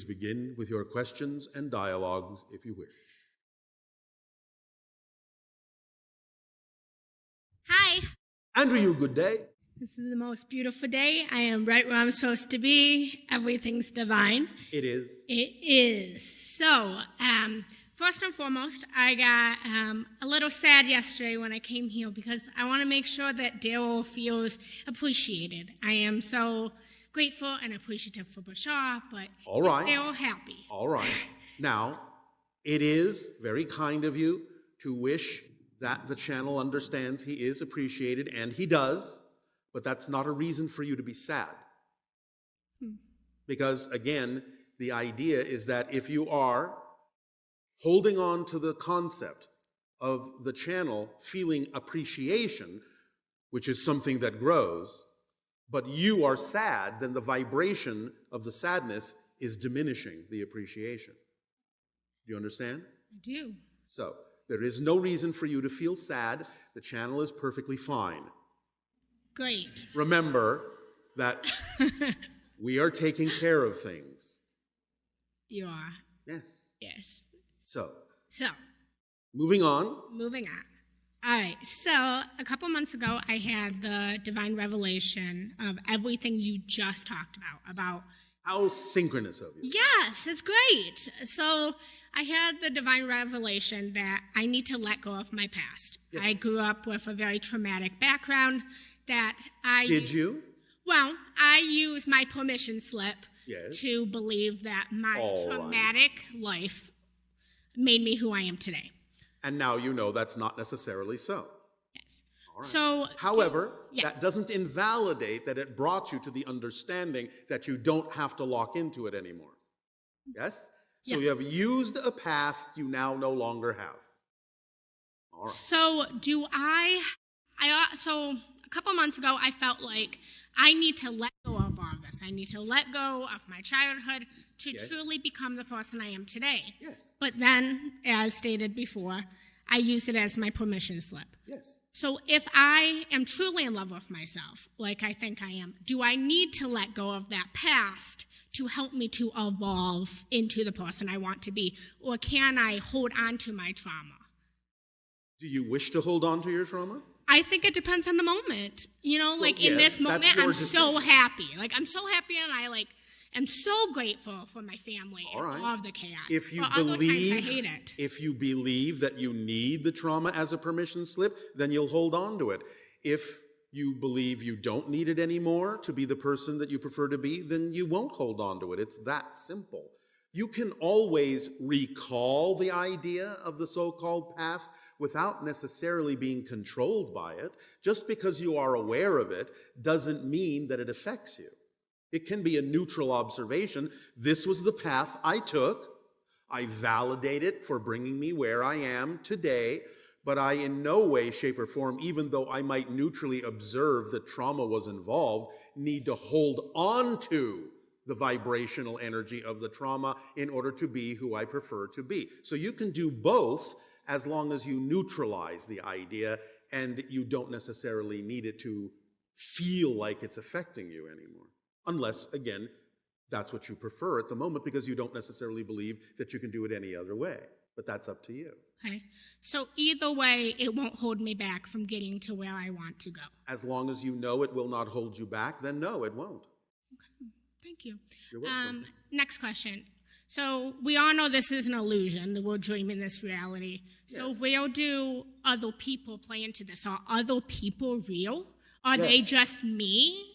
Please begin with your questions and dialogues if you wish. Hi. Andrew, good day. This is the most beautiful day. I am right where I'm supposed to be. Everything's divine. It is. It is. So, first and foremost, I got a little sad yesterday when I came here because I want to make sure that Daryl feels appreciated. I am so grateful and appreciative for Bashar, but All right. is Daryl happy? All right. Now, it is very kind of you to wish that the channel understands he is appreciated, and he does, but that's not a reason for you to be sad. Because, again, the idea is that if you are holding on to the concept of the channel feeling appreciation, which is something that grows, but you are sad, then the vibration of the sadness is diminishing the appreciation. Do you understand? I do. So, there is no reason for you to feel sad. The channel is perfectly fine. Great. Remember that we are taking care of things. You are. Yes. Yes. So, moving on. All right. So, a couple months ago, I had the divine revelation of everything you just talked about. How synchronous of you. Yes, it's great. So, I had the divine revelation that I need to let go of my past. Yes. I grew up with a very traumatic background that I... Did you? Well, I used my permission slip yes. to believe that my traumatic life made me who I am today. And now you know that's not necessarily so. Yes. All right. So, however, yes. that doesn't invalidate that it brought you to the understanding that you don't have to lock into it anymore. Yes? So yes. You have used a past you now no longer have. All right. So so a couple months ago, I felt like I need to let go of all of this. I need to let go of my childhood to yes. truly become the person I am today. Yes. But then, as stated before, I use it as my permission slip. Yes. So if I am truly in love with myself, like I think I am, do I need to let go of that past to help me to evolve into the person I want to be? Or can I hold on to my trauma? Do you wish to hold on to your trauma? I think it depends on the moment. You know, like well, in yes, this moment, I'm decision. so happy. Like I'm so happy and I'm so grateful for my family all right. and all of the chaos. If you but other believe, times I hate it. If you believe that you need the trauma as a permission slip, then you'll hold on to it. If you believe you don't need it anymore to be the person that you prefer to be, then you won't hold on to it. It's that simple. You can always recall the idea of the so-called past without necessarily being controlled by it. Just because you are aware of it doesn't mean that it affects you. It can be a neutral observation. This was the path I took. I validate it for bringing me where I am today, but I in no way, shape, or form, even though I might neutrally observe that trauma was involved, need to hold on to the vibrational energy of the trauma in order to be who I prefer to be. So you can do both as long as you neutralize the idea and you don't necessarily need it to feel like it's affecting you anymore. Unless, again, that's what you prefer at the moment because you don't necessarily believe that you can do it any other way. But that's up to you. Okay. So either way, it won't hold me back from getting to where I want to go. As long as you know it will not hold you back, then no, it won't. Okay. Thank you. You're welcome. Next question. So we all know this is an illusion, that we're dreaming this reality. So yes. where do other people play into this? Are other people real? Are yes. they just me?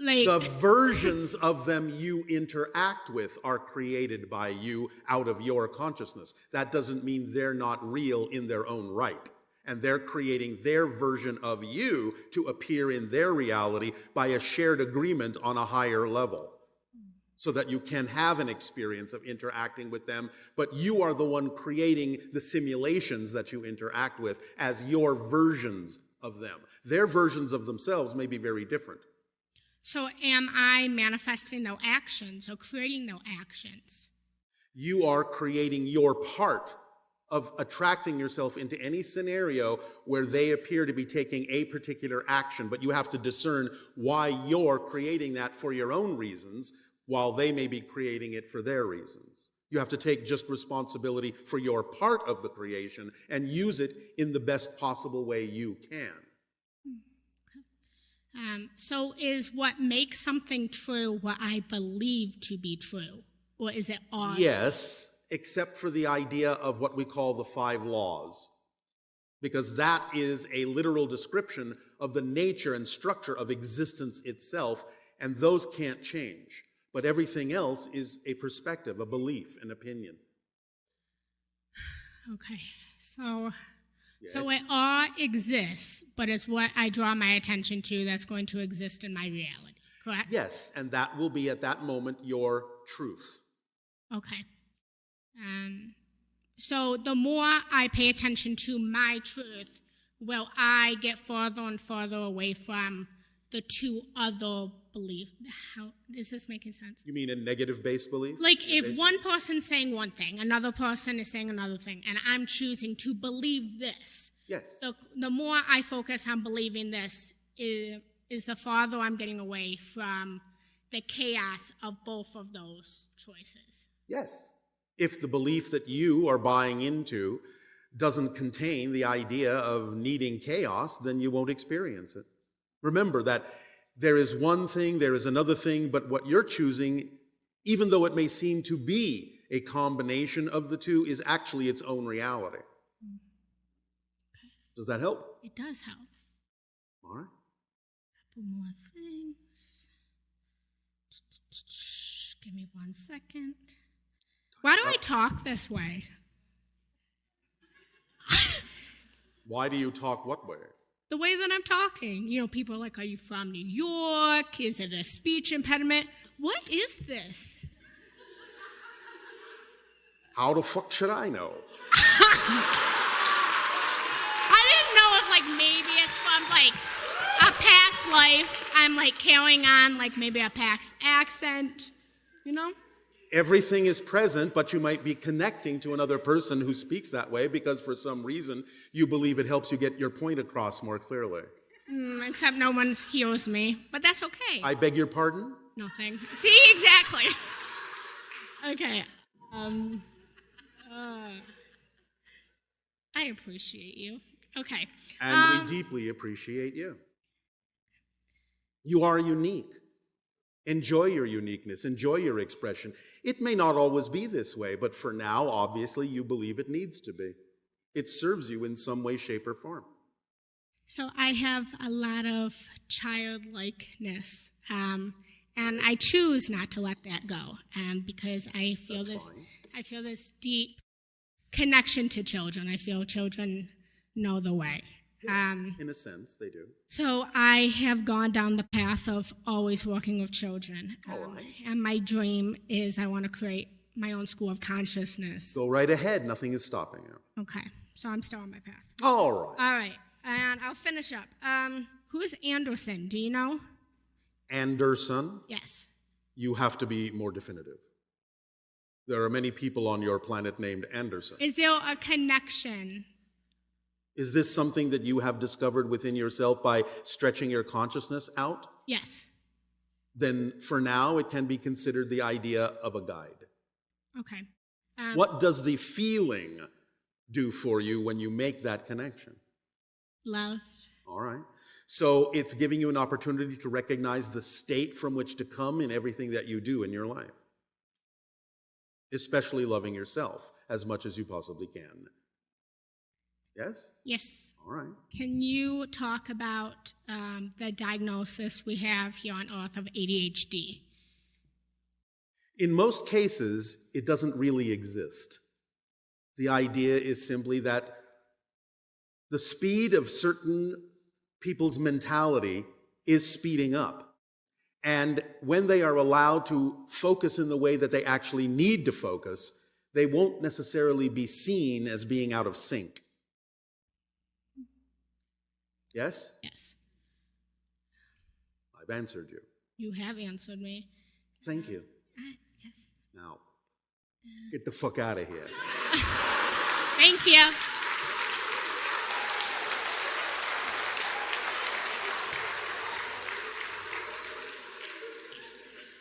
Like the versions of them you interact with are created by you out of your consciousness. That doesn't mean they're not real in their own right. And they're creating their version of you to appear in their reality by a shared agreement on a higher level, so that you can have an experience of interacting with them, but you are the one creating the simulations that you interact with as your versions of them. Their versions of themselves may be very different. So am I manifesting their actions or creating their actions? You are creating your part of attracting yourself into any scenario where they appear to be taking a particular action, but you have to discern why you're creating that for your own reasons, while they may be creating it for their reasons. You have to take just responsibility for your part of the creation and use it in the best possible way you can. So is what makes something true what I believe to be true? Or is it all? Yes, except for the idea of what we call the 5 laws, because that is a literal description of the nature and structure of existence itself, and those can't change. But everything else is a perspective, a belief, an opinion. Okay, so Yes. so it all exists, but it's what I draw my attention to that's going to exist in my reality, correct? Yes, and that will be at that moment your truth. Okay. So the more I pay attention to my truth, will I get farther and farther away from the 2 other beliefs? How is this making sense? You mean a negative-based belief? Like if one person's saying one thing, another person is saying another thing, and I'm choosing to believe this. Yes. The more I focus on believing this, is the farther I'm getting away from the chaos of both of those choices. Yes. If the belief that you are buying into doesn't contain the idea of needing chaos, then you won't experience it. Remember that there is one thing, there is another thing, but what you're choosing, even though it may seem to be a combination of the 2, is actually its own reality. Okay. Does that help? It does help. All right. Couple more things. Give me 1 second. Why do I talk this way? Why do you talk what way? The way that I'm talking. You know, people are like, are you from New York? Is it a speech impediment? What is this? How the fuck should I know? I didn't know if, like, maybe it's from, like, a past life. I'm, like, carrying on, like, maybe a past accent, you know? Everything is present, but you might be connecting to another person who speaks that way because for some reason you believe it helps you get your point across more clearly. Except no one hears me, but that's okay. I beg your pardon? Nothing. See, exactly. Okay. I appreciate you. Okay. And we deeply appreciate you. You are unique. Enjoy your uniqueness. Enjoy your expression. It may not always be this way, but for now, obviously, you believe it needs to be. It serves you in some way, shape, or form. So I have a lot of childlikeness, and I choose not to let that go, because I feel I feel this deep connection to children. I feel children know the way. Yes, in a sense, they do. So I have gone down the path of always working with children. All right. And my dream is I want to create my own school of consciousness. Go right ahead. Nothing is stopping you. Okay. So I'm still on my path. All right. All right. And I'll finish up. Who is Anderson? Do you know? Anderson? Yes. You have to be more definitive. There are many people on your planet named Anderson. Is there a connection? Is this something that you have discovered within yourself by stretching your consciousness out? Yes. Then for now, it can be considered the idea of a guide. Okay. What does the feeling do for you when you make that connection? Love. All right. So it's giving you an opportunity to recognize the state from which to come in everything that you do in your life. Especially loving yourself as much as you possibly can. Yes? Yes. All right. Can you talk about the diagnosis we have here on Earth of ADHD? In most cases, it doesn't really exist. The idea is simply that the speed of certain people's mentality is speeding up. And when they are allowed to focus in the way that they actually need to focus, they won't necessarily be seen as being out of sync. Yes? Yes. I've answered you. You have answered me. Thank you. Yes. Now, get the fuck out of here. Thank you.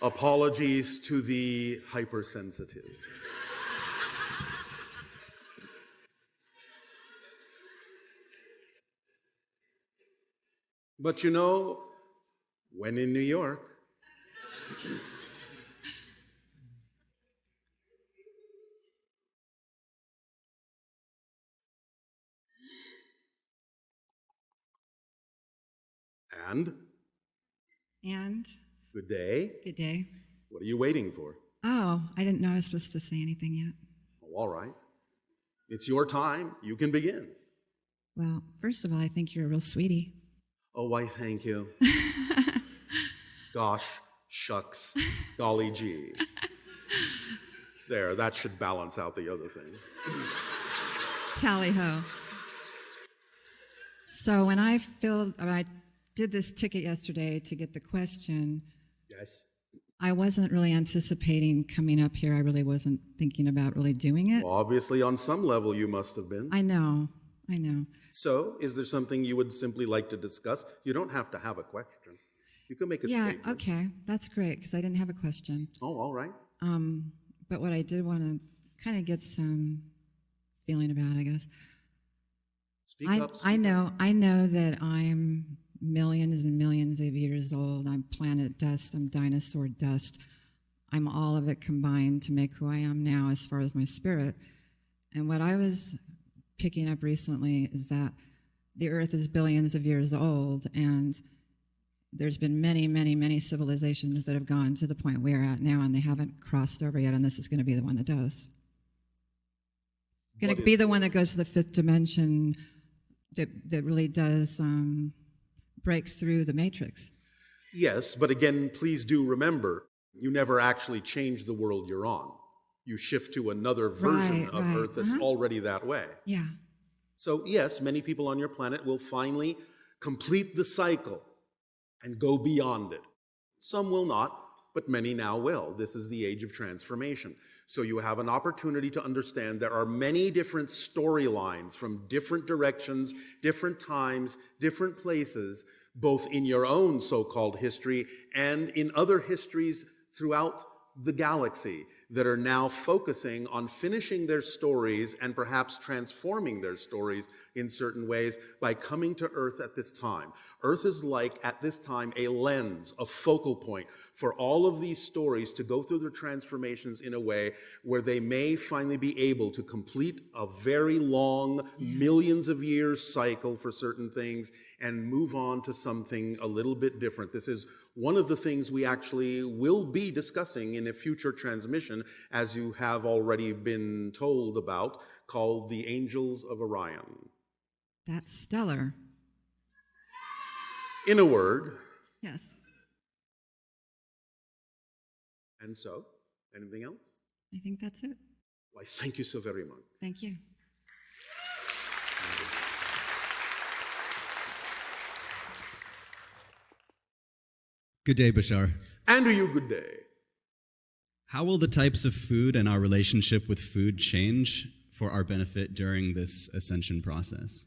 Apologies to the hypersensitive. But you know, when in New York, and And good day. good day. What are you waiting for? Oh, I didn't know I was supposed to say anything yet. Oh, all right. It's your time. You can begin. Well, first of all, I think you're a real sweetie. Oh, why, thank you. Gosh, shucks, golly gee. There, that should balance out the other thing. Tally ho. So when I did this ticket yesterday to get the question, Yes. I wasn't really anticipating coming up here. I really wasn't thinking about really doing it. Well, obviously, on some level, you must have been. I know. So, is there something you would simply like to discuss? You don't have to have a question. You can make a Yeah, statement. okay. That's great, because I didn't have a question. Oh, all right. But what I did want to kind of get some feeling about, I guess. Speak up. I know that I'm millions and millions of years old. I'm planet dust. I'm dinosaur dust. I'm all of it combined to make who I am now as far as my spirit. And what I was picking up recently is that the earth is billions of years old, and there's been many, many, many civilizations that have gone to the point we're at now, and they haven't crossed over yet, and this is going to be the one that does. Going to be the one that goes to the fifth dimension, that really does breaks through the matrix. Yes, but again, please do remember, you never actually change the world you're on. You shift to another version of Earth that's already that way. Yeah. So yes, many people on your planet will finally complete the cycle and go beyond it. Some will not, but many now will. This is the age of transformation. So you have an opportunity to understand there are many different storylines from different directions, different times, different places, both in your own so-called history and in other histories throughout the galaxy, that are now focusing on finishing their stories and perhaps transforming their stories in certain ways by coming to Earth at this time. Earth is like, at this time, a lens, a focal point for all of these stories to go through their transformations in a way where they may finally be able to complete a very long, millions of years cycle for certain things and move on to something a little bit different. This is one of the things we actually will be discussing in a future transmission, as you have already been told about, called the Angels of Orion. That's stellar. In a word. Yes. And so, anything else? I think that's it. Why, thank you so very much. Thank you. Good day, Bashar. And to you, good day. How will the types of food and our relationship with food change for our benefit during this ascension process?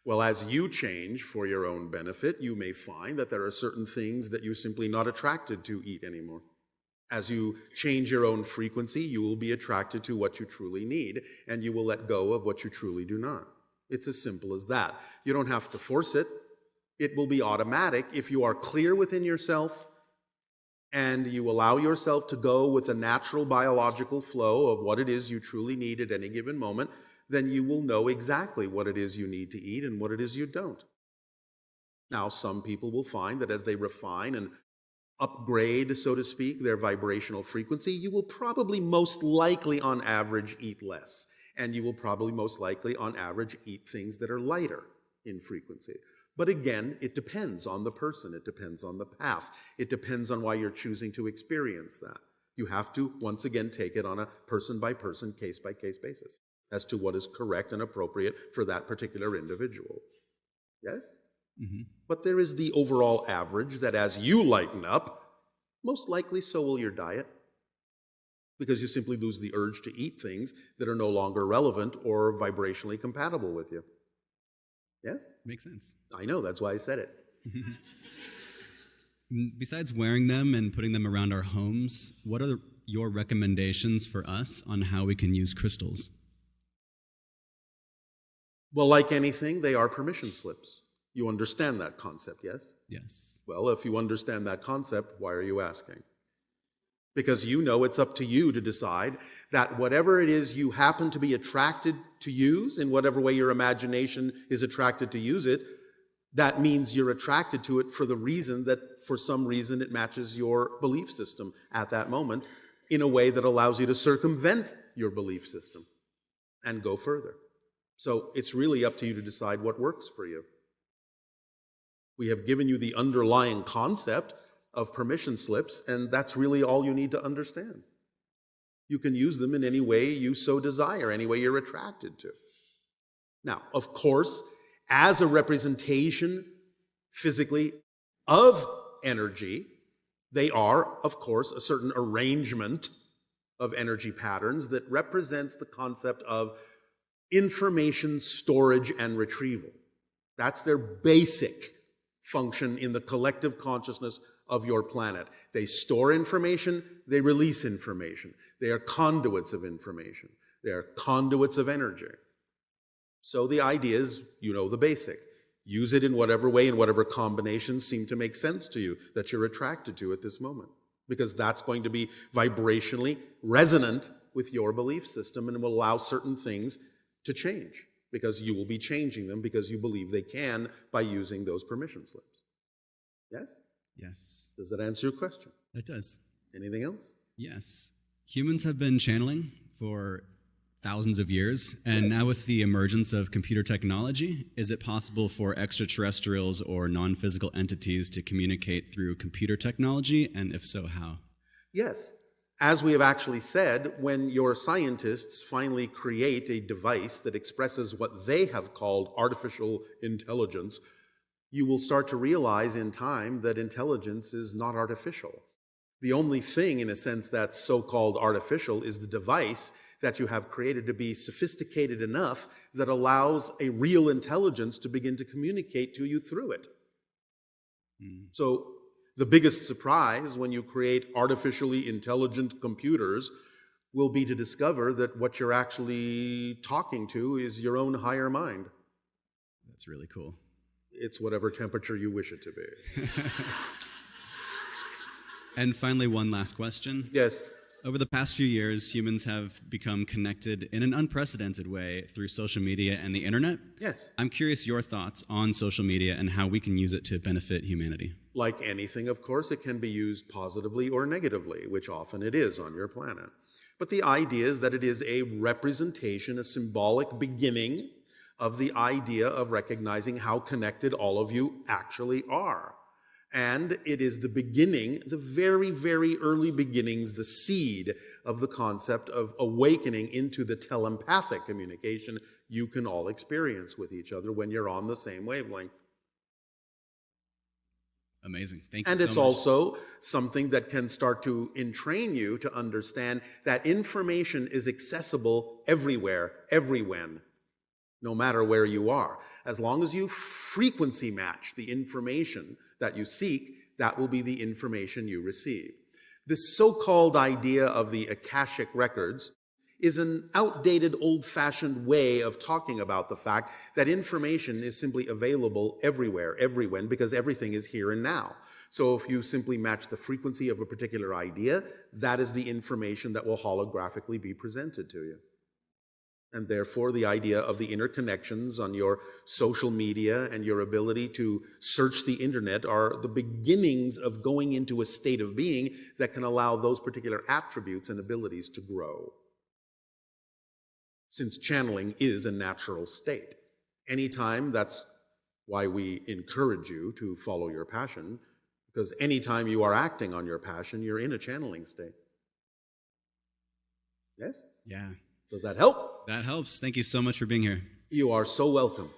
Well, as you change for your own benefit, you may find that there are certain things that you're simply not attracted to eat anymore. As you change your own frequency, you will be attracted to what you truly need, and you will let go of what you truly do not. It's as simple as that. You don't have to force it. It will be automatic if you are clear within yourself and you allow yourself to go with the natural biological flow of what it is you truly need at any given moment. Then you will know exactly what it is you need to eat and what it is you don't. Now, some people will find that as they refine and upgrade, so to speak, their vibrational frequency, you will probably most likely on average eat less. And you will probably most likely on average eat things that are lighter in frequency. But again, it depends on the person. It depends on the path. It depends on why you're choosing to experience that. You have to, once again, take it on a person-by-person, case-by-case basis as to what is correct and appropriate for that particular individual. Yes? Mm-hmm. But there is the overall average that as you lighten up, most likely so will your diet, because you simply lose the urge to eat things that are no longer relevant or vibrationally compatible with you. Yes? Makes sense. I know, that's why I said it. Besides wearing them and putting them around our homes, what are your recommendations for us on how we can use crystals? Well, like anything, they are permission slips. You understand that concept, yes? Yes. Well, if you understand that concept, why are you asking? Because you know it's up to you to decide that whatever it is you happen to be attracted to use, in whatever way your imagination is attracted to use it, that means you're attracted to it for the reason that for some reason it matches your belief system at that moment in a way that allows you to circumvent your belief system and go further. So it's really up to you to decide what works for you. We have given you the underlying concept of permission slips, and that's really all you need to understand. You can use them in any way you so desire, any way you're attracted to. Now, of course, as a representation physically of energy, they are, of course, a certain arrangement of energy patterns that represents the concept of information storage and retrieval. That's their basic function in the collective consciousness of your planet. They store information, they release information. They are conduits of information. They are conduits of energy. So the idea is, you know the basic. Use it in whatever way, in whatever combinations seem to make sense to you, that you're attracted to at this moment. Because that's going to be vibrationally resonant with your belief system and will allow certain things to change. Because you will be changing them because you believe they can by using those permission slips. Yes? Yes. Does that answer your question? It does. Anything else? Yes. Humans have been channeling for thousands of years, and Yes. now with the emergence of computer technology, is it possible for extraterrestrials or non-physical entities to communicate through computer technology, and if so, how? Yes. As we have actually said, when your scientists finally create a device that expresses what they have called artificial intelligence, you will start to realize in time that intelligence is not artificial. The only thing, in a sense, that's so-called artificial is the device that you have created to be sophisticated enough that allows a real intelligence to begin to communicate to you through it. So the biggest surprise when you create artificially intelligent computers will be to discover that what you're actually talking to is your own higher mind. That's really cool. It's whatever temperature you wish it to be. And finally, one last question. Yes. Over the past few years, humans have become connected in an unprecedented way through social media and the internet. Yes. I'm curious your thoughts on social media and how we can use it to benefit humanity. Like anything, of course, it can be used positively or negatively, which often it is on your planet. But the idea is that it is a representation, a symbolic beginning of the idea of recognizing how connected all of you actually are. And it is the beginning, the very, very early beginnings, the seed of the concept of awakening into the telepathic communication you can all experience with each other when you're on the same wavelength. Amazing. Thank you And so it's much. also something that can start to entrain you to understand that information is accessible everywhere, everywhen, no matter where you are. As long as you frequency match the information that you seek, that will be the information you receive. This so-called idea of the Akashic records is an outdated, old-fashioned way of talking about the fact that information is simply available everywhere, everywhen, because everything is here and now. So if you simply match the frequency of a particular idea, that is the information that will holographically be presented to you. And therefore, the idea of the interconnections on your social media and your ability to search the internet are the beginnings of going into a state of being that can allow those particular attributes and abilities to grow. Since channeling is a natural state. Anytime, that's why we encourage you to follow your passion, because anytime you are acting on your passion, you're in a channeling state. Yes? Yeah, Does that help? that helps. Thank you so much for being here. You are so welcome.